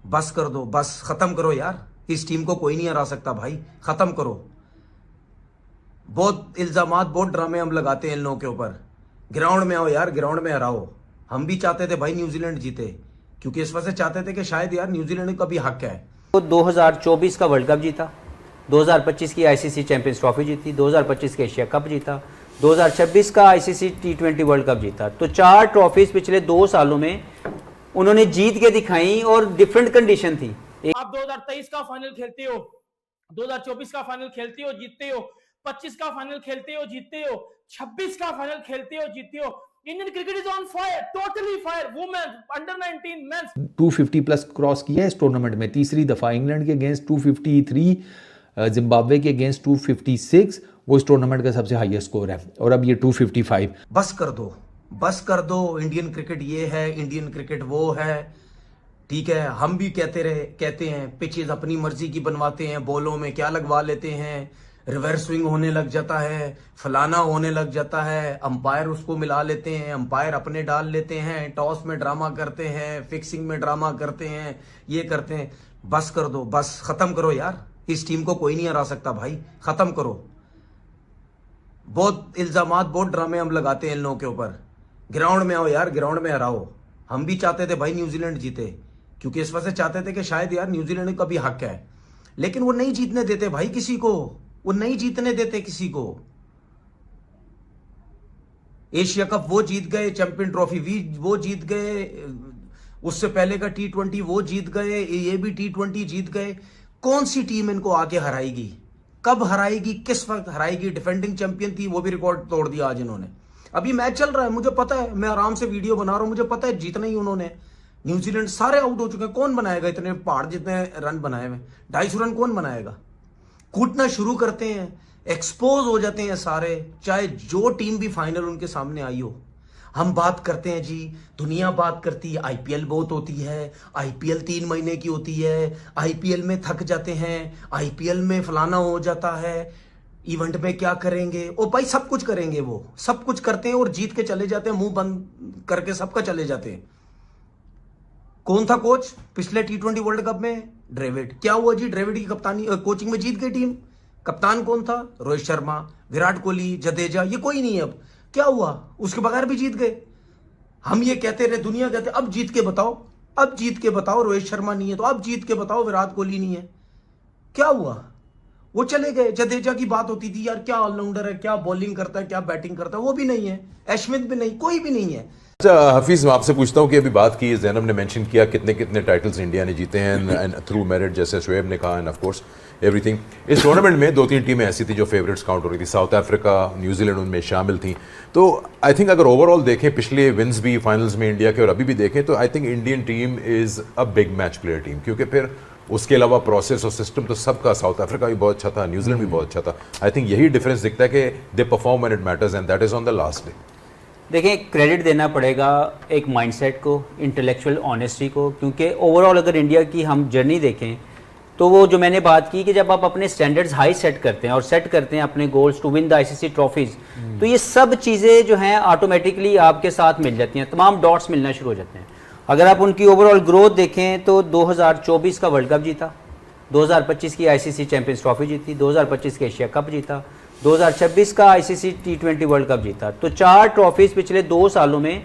बस कर दो, बस खत्म करो यार। इस टीम को कोई नहीं हरा सकता भाई, खत्म करो। बहुत इल्जामात, बहुत ड्रामे हम लगाते हैं इन लोगों के ऊपर। ग्राउंड में आओ यार, ग्राउंड में हराओ। हम भी चाहते थे भाई न्यूजीलैंड जीते, क्योंकि इस वजह से चाहते थे कि शायद यार न्यूजीलैंड का भी हक है। तो 2024 का वर्ल्ड कप जीता, 2025 की आईसीसी चैंपियंस ट्रॉफी जीती, 2025 का एशिया कप जीता, 2026 का आईसीसी टी20 वर्ल्ड कप जीता। तो 4 ट्रॉफीज पिछले 2 सालों में उन्होंने जीत के दिखाई और डिफरेंट कंडीशन थी। आप 2023 का फाइनल खेलते हो, 2024 का फाइनल खेलते हो, जीतते हो, 25 का फाइनल खेलते हो, जीतते हो, 26 का फाइनल खेलते हो, जीतते हो। Indian cricket is on fire, totally fire. Women, under 19 mens 250 plus cross किया है इस टूर्नामेंट में, तीसरी दफा इंग्लैंड के अगेंस्ट 253, जिम्बाब्वे के अगेंस्ट 256, वो इस टूर्नामेंट का सबसे हाईएस्ट स्कोर है। और अब ये 255। बस कर दो, बस कर दो। इंडियन क्रिकेट ये है, इंडियन क्रिकेट वो है। ठीक है, हम भी कहते हैं पिचेज अपनी मर्जी की बनवाते हैं, बॉलों में क्या लगवा लेते हैं, रिवर्स स्विंग होने लग जाता है, फलाना होने लग जाता है, अंपायर उसको मिला लेते हैं, अंपायर अपने डाल लेते हैं, टॉस में ड्रामा करते हैं, फिक्सिंग में ड्रामा करते हैं, ये करते हैं। बस कर दो, बस खत्म करो यार। इस टीम को कोई नहीं हरा सकता भाई, खत्म करो। बहुत इल्जामात, बहुत ड्रामे हम लगाते हैं इन लोगों के ऊपर। ग्राउंड में आओ यार, ग्राउंड में हराओ। हम भी चाहते थे भाई न्यूजीलैंड जीते, क्योंकि इस वजह से चाहते थे कि शायद यार न्यूजीलैंड का भी हक है। लेकिन वो नहीं जीतने देते भाई किसी को, वो नहीं जीतने देते किसी को। एशिया कप वो जीत गए, चैंपियन ट्रॉफी भी वो जीत गए, उससे पहले का T20 वो जीत गए, ये भी T20 जीत गए। कौन सी टीम इनको आके हराएगी, कब हराएगी, किस वक्त हराएगी? डिफेंडिंग चैंपियन थी, वो भी रिकॉर्ड तोड़ दिया आज इन्होंने। अभी मैच चल रहा है, मुझे पता है, मैं आराम से वीडियो बना रहा हूं, मुझे पता है जीतना ही उन्होंने। न्यूजीलैंड सारे आउट हो चुके हैं, कौन बनाएगा इतने पहाड़ जितने रन बनाए हुए? 250 रन कौन बनाएगा? कूटना शुरू करते हैं, एक्सपोज हो जाते हैं सारे, चाहे जो टीम भी फाइनल उनके सामने आई हो। हम बात करते हैं जी, दुनिया बात करती है, आईपीएल बहुत होती है, आईपीएल 3 महीने की होती है, आईपीएल में थक जाते हैं, आईपीएल में फलाना हो जाता है, इवेंट में क्या करेंगे? ओ भाई सब कुछ करेंगे, वो सब कुछ करते हैं और जीत के चले जाते हैं, मुंह बंद करके सबका चले जाते हैं। कौन था कोच पिछले T20 वर्ल्ड कप में? ड्रेविड। क्या हुआ जी? ड्रेविड की कप्तानी कोचिंग में जीत गई टीम। कप्तान कौन था? रोहित शर्मा, विराट कोहली, जडेजा, ये कोई नहीं है। अब क्या हुआ? उसके बगैर भी जीत गए। हम ये कहते रहे, दुनिया कहते अब जीत के बताओ, अब जीत के बताओ। रोहित शर्मा नहीं है तो अब जीत के बताओ, विराट कोहली नहीं है, क्या हुआ? वो चले गए। जडेजा की बात होती थी, यार क्या ऑलराउंडर है, क्या बॉलिंग करता है, क्या बैटिंग करता है, वो भी नहीं है। एशमित भी नहीं, कोई भी नहीं है। अच्छा हफीज़, मैं आपसे पूछता हूँ कि अभी बात की, ज़ैनब ने मेंशन किया कितने कितने टाइटल्स इंडिया ने जीते हैं एंड थ्रू मेरिट, जैसे शुएब ने कहा, एंड ऑफ कोर्स एवरीथिंग। इस टूर्नामेंट में 2-3 टीमें ऐसी थी जो फेवरेट्स काउंट हो रही थी, साउथ अफ्रीका, न्यूजीलैंड उनमें शामिल थी। तो आई थिंक अगर ओवरऑल देखें, पिछले विन्स भी फाइनल्स में इंडिया के और अभी भी देखें, तो I think Indian team is a big match player team, क्योंकि फिर उसके अलावा प्रोसेस और सिस्टम तो सबका, साउथ अफ्रीका भी बहुत अच्छा था, न्यूजीलैंड भी बहुत अच्छा था। आई थिंक यही डिफरेंस दिखता है कि they perform when it matters and that is on the last day. देखिए, क्रेडिट देना पड़ेगा एक माइंडसेट को, इंटेलेक्चुअल ऑनेस्टी को, क्योंकि ओवरऑल अगर इंडिया की हम जर्नी देखें तो वो जो मैंने बात की कि जब आप अपने स्टैंडर्ड्स हाई सेट करते हैं और सेट करते हैं अपने goals to win the ICC trophies, तो ये सब चीज़ें जो हैं ऑटोमेटिकली आपके साथ मिल जाती हैं, तमाम डॉट्स मिलना शुरू हो जाते हैं। अगर आप उनकी ओवरऑल ग्रोथ देखें तो 2024 का वर्ल्ड कप जीता, 2025 की आईसीसी चैंपियंस ट्रॉफी जीती, 2025 का एशिया कप जीता, 2026 का आईसीसी T20 वर्ल्ड कप जीता। तो 4 ट्रॉफीज पिछले 2 सालों में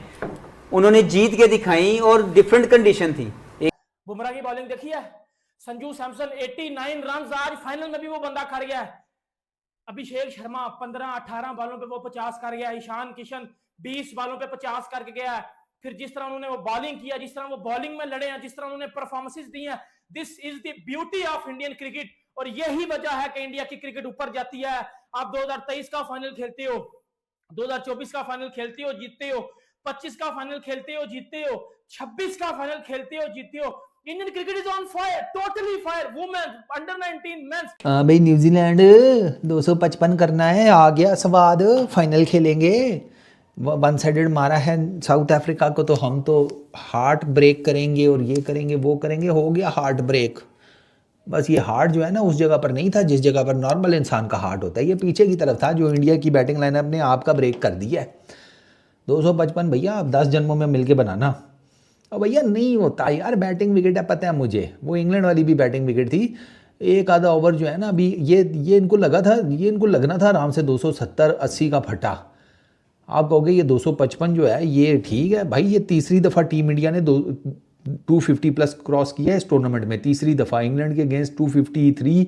उन्होंने जीत के दिखाई और डिफरेंट कंडीशन थी। बुमराह की बॉलिंग देखी है, संजू सैमसन 89 रन, आज फाइनल में भी वो बंदा कर गया है। अभिषेक शर्मा 15-18 बालों पे वो 50 कर गया है। ईशान किशन 20 बालों पे 50 करके गया है। फिर जिस तरह उन्होंने वो बॉलिंग किया, जिस तरह वो बॉलिंग में लड़े हैं, जिस तरह उन्होंने परफॉर्मेंसेस दी हैं, this is the beauty of Indian cricket. और यही वजह है कि इंडिया की क्रिकेट ऊपर जाती है। आप 2023 का फाइनल खेलते हो, 2024 का फाइनल खेलते हो, जीतते हो, 25 का फाइनल खेलते हो, जीतते हो, 26 का फाइनल खेलते हो, जीतते हो। Indian cricket is on fire, totally fire. Women, under 19 men's. भाई न्यूजीलैंड 255 करना है, आ गया स्वाद, फाइनल खेलेंगे। वन साइडेड मारा है साउथ अफ्रीका को, तो हम तो हार्ट ब्रेक करेंगे और ये करेंगे वो करेंगे, हो गया हार्ट ब्रेक। बस ये हार्ट जो है ना उस जगह पर नहीं था जिस जगह पर नॉर्मल इंसान का हार्ट होता है, ये पीछे की तरफ था जो इंडिया की बैटिंग लाइनअप ने आपका ब्रेक कर दिया है। 255 भैया आप 10 जन्मों में मिलके बनाना, और भैया नहीं होता यार, बैटिंग विकेट है, पता है मुझे, वो इंग्लैंड वाली भी बैटिंग विकेट थी। एक आधा ओवर जो है ना, अभी ये इनको लगना था आराम से 270-80 का फटा। आप कहोगे ये 255 जो है ये ठीक है भाई, ये तीसरी दफ़ा टीम इंडिया ने 250 प्लस क्रॉस किया है इस टूर्नामेंट में, तीसरी दफ़ा। इंग्लैंड के अगेंस्ट 253,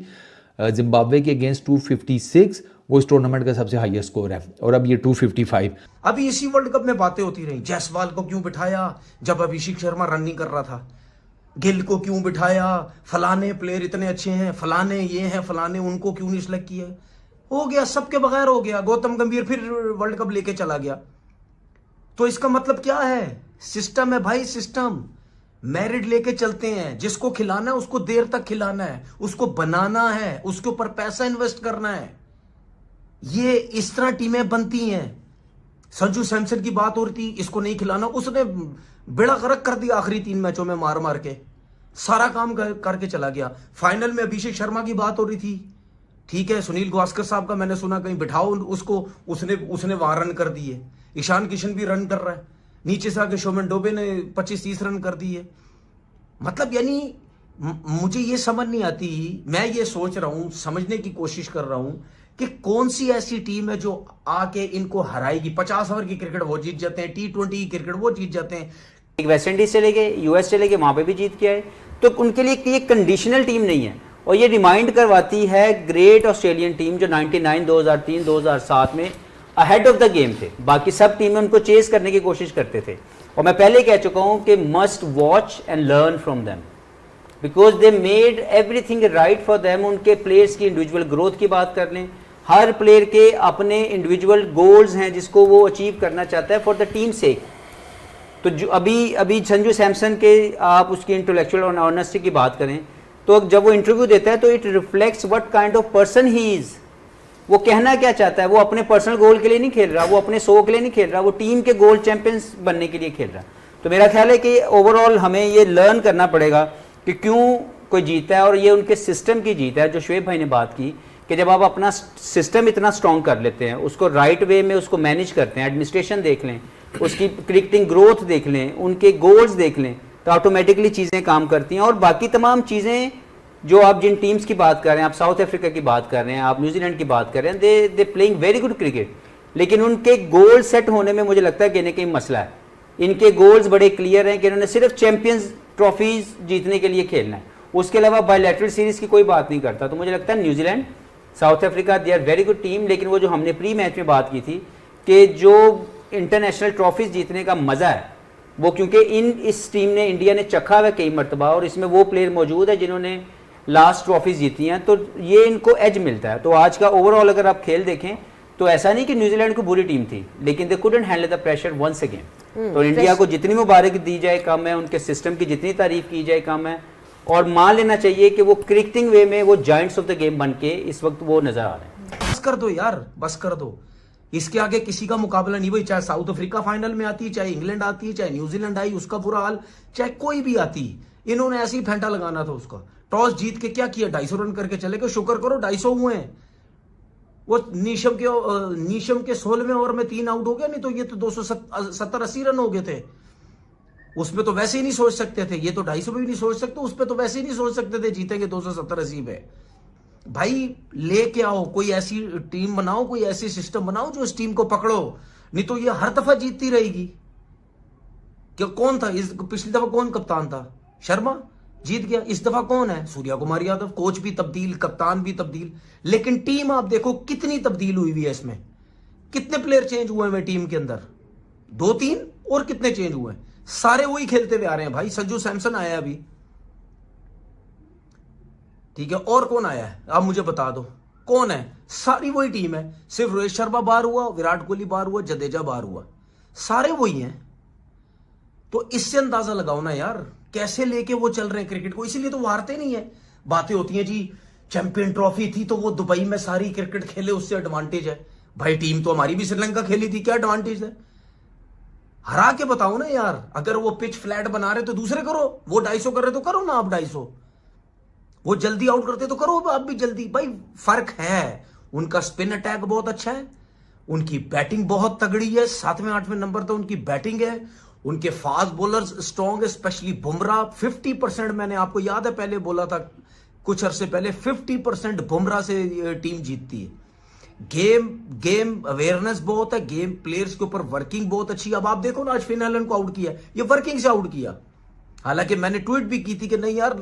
जिम्बाब्वे के अगेंस्ट 256, वो इस टूर्नामेंट का सबसे हाईएस्ट स्कोर है, और अब ये 255। अभी इसी वर्ल्ड कप में बातें होती रही, जायसवाल को क्यों बिठाया जब अभिषेक शर्मा रन नहीं कर रहा था, गिल को क्यों बिठाया, फलाने प्लेयर इतने अच्छे हैं, फलाने ये हैं, फलाने उनको क्यों नहीं सिलेक्ट किया। हो गया, सबके बगैर हो गया, गौतम गंभीर फिर वर्ल्ड कप लेके चला गया। तो इसका मतलब क्या है, सिस्टम है भाई, सिस्टम। मेरिट लेके चलते हैं, जिसको खिलाना है उसको देर तक खिलाना है, उसको बनाना है, उसके ऊपर पैसा इन्वेस्ट करना है। ये इस तरह टीमें बनती हैं। संजू सैमसन की बात हो रही थी, इसको नहीं खिलाना, उसने बेड़ा गर्क कर दिया आखिरी 3 मैचों में, मार मार के सारा काम करके चला गया। फाइनल में अभिषेक शर्मा की बात हो रही थी, ठीक है, सुनील गावस्कर साहब का मैंने सुना कहीं बिठाओ उसको, उसने वहां रन कर दिए। ईशान किशन भी रन कर रहा है, नीचे से आके शोमन डोबे ने 25-30 रन कर दिए। मतलब यानी मुझे ये समझ नहीं आती, मैं ये सोच रहा हूं, समझने की कोशिश कर रहा हूं कि कौन सी ऐसी टीम है जो आके इनको हराएगी। 50 ओवर की क्रिकेट वो जीत जाते हैं, T20 की क्रिकेट वो जीत जाते हैं। एक वेस्ट इंडीज चले गए, यूएस चले गए, वहां पे भी जीत के आए। तो उनके लिए ये कंडीशनल टीम नहीं है, और ये रिमाइंड करवाती है ग्रेट ऑस्ट्रेलियन टीम जो 99, 2003, 2007 में अहेड ऑफ द गेम थे। बाकी सब टीमें उनको चेस करने की कोशिश करते थे, और मैं पहले कह चुका हूं कि must watch and learn from them, because they made everything right for them. उनके प्लेयर्स की इंडिविजुअल ग्रोथ की बात कर लें, हर प्लेयर के अपने इंडिविजुअल गोल्स हैं जिसको वो अचीव करना चाहता है फॉर द टीम सेक। तो जो अभी संजू सैमसन के आप उसकी इंटेलेक्चुअल और ऑनेस्टी की बात करें, तो जब वो इंटरव्यू देता है तो it reflects what kind of person he is. वो कहना क्या चाहता है, वो अपने पर्सनल गोल के लिए नहीं खेल रहा, वो अपने शो के लिए नहीं खेल रहा, वो टीम के गोल्ड चैंपियंस बनने के लिए खेल रहा। तो मेरा ख्याल है कि ओवरऑल हमें ये लर्न करना पड़ेगा कि क्यों कोई जीता है, और ये उनके सिस्टम की जीत है। जो शुएब भाई ने बात की कि जब आप अपना सिस्टम इतना स्ट्रॉन्ग कर लेते हैं, उसको राइट वे में उसको मैनेज करते हैं, एडमिनिस्ट्रेशन देख लें, उसकी क्रिकेटिंग ग्रोथ देख लें, उनके गोल्स देख लें, तो ऑटोमेटिकली चीज़ें काम करती हैं। और बाकी तमाम चीज़ें जो आप जिन टीम्स की बात कर रहे हैं, आप साउथ अफ्रीका की बात कर रहे हैं, आप न्यूजीलैंड की बात कर रहे हैं, they playing very good cricket, लेकिन उनके गोल सेट होने में मुझे लगता है कहीं ना कहीं मसला है। इनके गोल्स बड़े क्लियर हैं कि इन्होंने सिर्फ चैंपियंस ट्रॉफीज जीतने के लिए खेलना है, उसके अलावा बायलैटरल सीरीज की कोई बात नहीं करता। तो मुझे लगता है New Zealand, South Africa, they are very good team. लेकिन वो जो हमने प्री मैच में बात की थी कि जो इंटरनेशनल ट्रॉफीज जीतने का मज़ा है वो क्योंकि इस टीम ने, इंडिया ने चखा हुआ कई मरतबा, और इसमें वो प्लेयर मौजूद है जिन्होंने लास्ट ट्रॉफीज जीती हैं, तो ये इनको एज मिलता है। तो आज का ओवरऑल अगर आप खेल देखें तो ऐसा नहीं कि न्यूजीलैंड को बुरी टीम थी, लेकिन they couldn't handle the pressure once again. तो इंडिया को जितनी मुबारक दी जाए कम है, उनके सिस्टम की जितनी तारीफ की जाए कम है, और मान लेना चाहिए कि वो क्रिकेटिंग वे में वो जायंट्स ऑफ द गेम बन के इस वक्त वो नजर आ रहे हैं। बस कर दो यार, बस कर दो, इसके आगे किसी का मुकाबला नहीं भाई। चाहे साउथ अफ्रीका फाइनल में आती, चाहे इंग्लैंड आती, चाहे न्यूजीलैंड आई उसका बुरा हाल, चाहे कोई भी आती, इन्होंने ऐसे ही फेंटा लगाना था उसका। टॉस जीत के क्या किया, 250 रन करके चले गए। शुक्र करो 250 हुए हैं। वो नीशम के 16वें ओवर में 3 आउट हो गया, नहीं तो ये तो 270-80 रन हो गए थे। उसमें तो वैसे ही नहीं सोच सकते थे, ये तो 250 पे भी नहीं सोच सकते, उस पर तो वैसे ही नहीं सोच सकते थे जीतेंगे 270-80 पे। भाई लेके आओ, कोई ऐसी टीम बनाओ, कोई ऐसी सिस्टम बनाओ जो इस टीम को पकड़ो, नहीं तो ये हर दफा जीतती रहेगी। क्या कौन था पिछली दफा, कौन कप्तान था? शर्मा जीत गया। इस दफा कौन है? सूर्या कुमार यादव। कोच भी तब्दील, कप्तान भी तब्दील, लेकिन टीम आप देखो कितनी तब्दील हुई है इसमें। कितने प्लेयर चेंज हुए हैं टीम के अंदर, 2-3, और कितने चेंज हुए हैं? सारे वही खेलते हुए आ रहे हैं भाई। संजू सैमसन आया अभी, ठीक है, और कौन आया है आप मुझे बता दो, कौन है? सारी वही टीम है, सिर्फ रोहित शर्मा बाहर हुआ, विराट कोहली बाहर हुआ, जडेजा बाहर हुआ, सारे वही हैं। तो इससे अंदाजा लगाओ ना यार कैसे लेके वो चल रहे हैं क्रिकेट को। इसीलिए तो वो हारते नहीं है। बातें होती हैं जी चैंपियन ट्रॉफी थी तो वो दुबई में सारी क्रिकेट खेले, उससे एडवांटेज है। भाई टीम तो हमारी भी श्रीलंका खेली थी, क्या एडवांटेज है? हरा के बताओ ना यार। अगर वो पिच फ्लैट बना रहे तो दूसरे करो, वो 250 कर रहे तो करो ना आप 250। वो जल्दी आउट करते तो करो आप भी जल्दी। भाई फर्क है। उनका स्पिन अटैक बहुत अच्छा है, उनकी बैटिंग बहुत तगड़ी है, 7वें 8वें नंबर तो उनकी बैटिंग है। उनके फास्ट बॉलर्स स्ट्रॉन्ग है, स्पेशली बुमराह 50%, मैंने आपको याद है पहले बोला था कुछ अरसे पहले, 50% बुमराह से टीम जीतती है। गेम अवेयरनेस बहुत है, गेम प्लेयर्स के ऊपर वर्किंग बहुत अच्छी है। अब आप देखो ना, आज फिन एलन को आउट किया, ये वर्किंग से आउट किया। हालांकि मैंने ट्वीट भी की थी कि नहीं यार,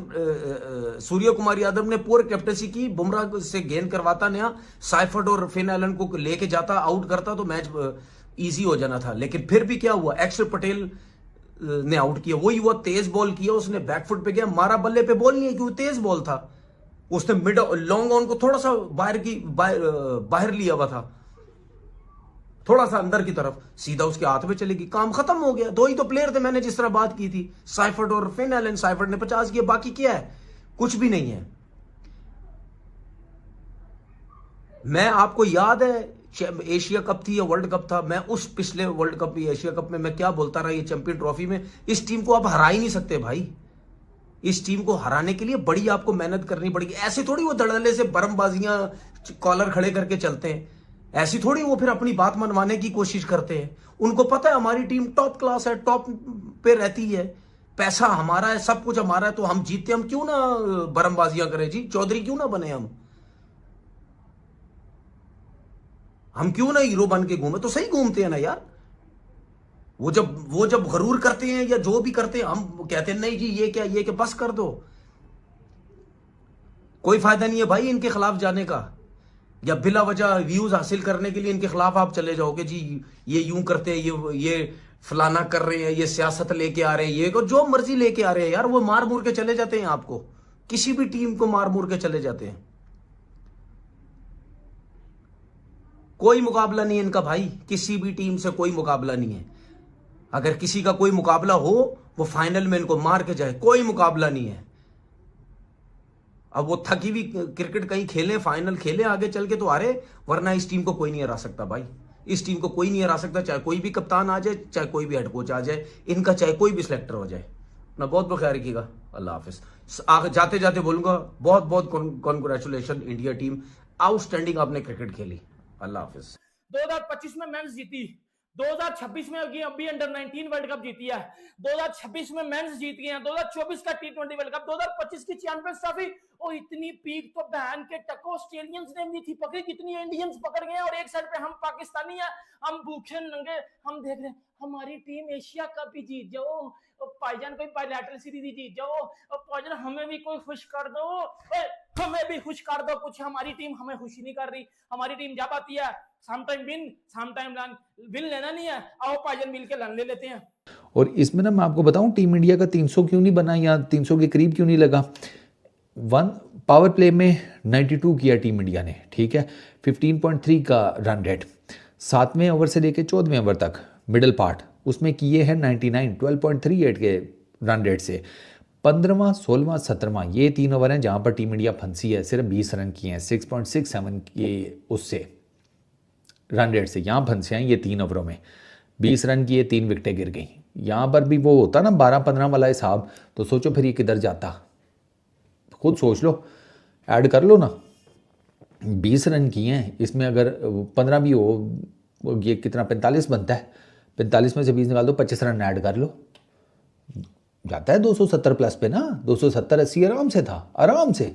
सूर्य कुमार यादव ने पूरी कैप्टनसी की, बुमराह से गेंद करवाता नया, साइफर्ड और फिन एलन को लेके जाता, आउट करता तो मैच इजी हो जाना था। लेकिन फिर भी क्या हुआ, अक्षर पटेल ने आउट किया, वही हुआ, तेज बॉल किया उसने, बैकफुट पे गया, मारा, बल्ले पे बॉल नहीं है क्योंकि तेज बॉल था, उसने मिड लॉन्ग ऑन को थोड़ा सा बाहर लिया हुआ था, थोड़ा सा अंदर की तरफ, सीधा उसके हाथ में चलेगी, काम खत्म हो गया। दो ही तो प्लेयर थे, मैंने जिस तरह बात की थी, साइफर्ड और फिन एलन। साइफर्ड ने 50 किया, बाकी क्या है, कुछ भी नहीं है। मैं आपको याद है एशिया कप थी या वर्ल्ड कप था, मैं उस पिछले वर्ल्ड कप या एशिया कप में मैं क्या बोलता रहा, ये चैंपियन ट्रॉफी में इस टीम को आप हरा ही नहीं सकते भाई। इस टीम को हराने के लिए बड़ी आपको मेहनत करनी पड़ेगी। ऐसे थोड़ी वो धड़ल्ले से बरमबाजियां कॉलर खड़े करके चलते हैं, ऐसी थोड़ी वो फिर अपनी बात मनवाने की कोशिश करते हैं। उनको पता है हमारी टीम टॉप क्लास है, टॉप पे रहती है, पैसा हमारा है, सब कुछ हमारा है, तो हम जीतते, हम क्यों ना बरमबाजियां करें जी, चौधरी क्यों ना बने, हम क्यों ना हीरो बन के घूमे, तो सही घूमते हैं ना यार। वो जब गरूर करते हैं या जो भी करते हैं, हम कहते हैं नहीं जी ये क्या, बस कर दो, कोई फायदा नहीं है भाई इनके खिलाफ जाने का, या बिला वजह व्यूज हासिल करने के लिए इनके खिलाफ आप चले जाओगे जी, ये यूं करते हैं, ये फलाना कर रहे हैं, ये सियासत लेके आ रहे हैं, ये जो मर्जी लेके आ रहे हैं यार, वो मार मूर के चले जाते हैं, आपको किसी भी टीम को मार मूर के चले जाते हैं। कोई मुकाबला नहीं है इनका भाई, किसी भी टीम से कोई मुकाबला नहीं है। अगर किसी का कोई मुकाबला हो वो फाइनल में इनको मार के जाए, कोई मुकाबला नहीं है। अब वो थकी हुई क्रिकेट कहीं खेले, फाइनल खेले, आगे चल के तो हारे, वरना इस टीम को कोई नहीं हरा सकता भाई, इस टीम को कोई नहीं हरा सकता, चाहे कोई भी कप्तान आ जाए, चाहे कोई भी हेड कोच आ जाए, इनका चाहे कोई भी सिलेक्टर हो जाए। अपना बहुत बहुत ख्याल रखिएगा, अल्लाह हाफिज। जाते जाते बोलूंगा बहुत बहुत कॉन्ग्रेचुलेशन इंडिया टीम, आउटस्टैंडिंग आपने क्रिकेट खेली, अल्लाह हाफिज। 2025 में मेंस जीती, 2026 में अभी अंडर 19 वर्ल्ड कप जीती है, 2026 में मेंस जीत गए हैं, 2024 का T20 वर्ल्ड कप, 2025 की चैंपियंस ट्रॉफी। और इतनी पीक तो बहन के टको ऑस्ट्रेलियंस ने नहीं थी पकड़ी, कितनी इंडियंस पकड़ गए, और एक साइड पे हम पाकिस्तानी है, हम भूखे नंगे, हम देख रहे हैं हमारी टीम एशिया कप भी जीत जाओ, भाईजान कोई बायलैटरल सीरीज जीत जाओ, भाईजान हमें भी कोई खुश कर दो, हमें भी खुश कर दो कुछ, हमारी टीम हमें खुशी नहीं कर रही, हमारी टीम जब आती है sometime win sometime run, win लेना नहीं है, आओ भाईजान मिल के रन ले लेते हैं। और इसमें ना मैं आपको बताऊं, टीम इंडिया का 300 क्यों नहीं बना या 300 के करीब क्यों नहीं लगा। पावर प्ले में 92 किया टीम इंडिया ने, ठीक है, 15.3 का रन रेट, 7वें ओवर से लेके 14वें ओवर तक मिडल पार्ट उसमें किए हैं 99, 12.38 के रन रेट से। 15वां, 16वां, 17वां ये 3 ओवर हैं जहाँ पर टीम इंडिया फंसी है, सिर्फ 20 रन किए हैं, 6.67 के उससे रन रेट से यहाँ फंसे हैं ये 3 ओवरों में, 20 रन किए, 3 विकेटें गिर गई। यहाँ पर भी वो होता ना 12-15 वाला हिसाब, तो सोचो फिर ये किधर जाता, खुद सोच लो, ऐड कर लो ना, 20 रन किए हैं, इसमें अगर 15 भी हो, ये कितना 45 बनता है, 45 में से 20 निकाल दो, 25 रन ऐड कर लो, जाता है 270 प्लस पे ना, 270-80 आराम से था, आराम से।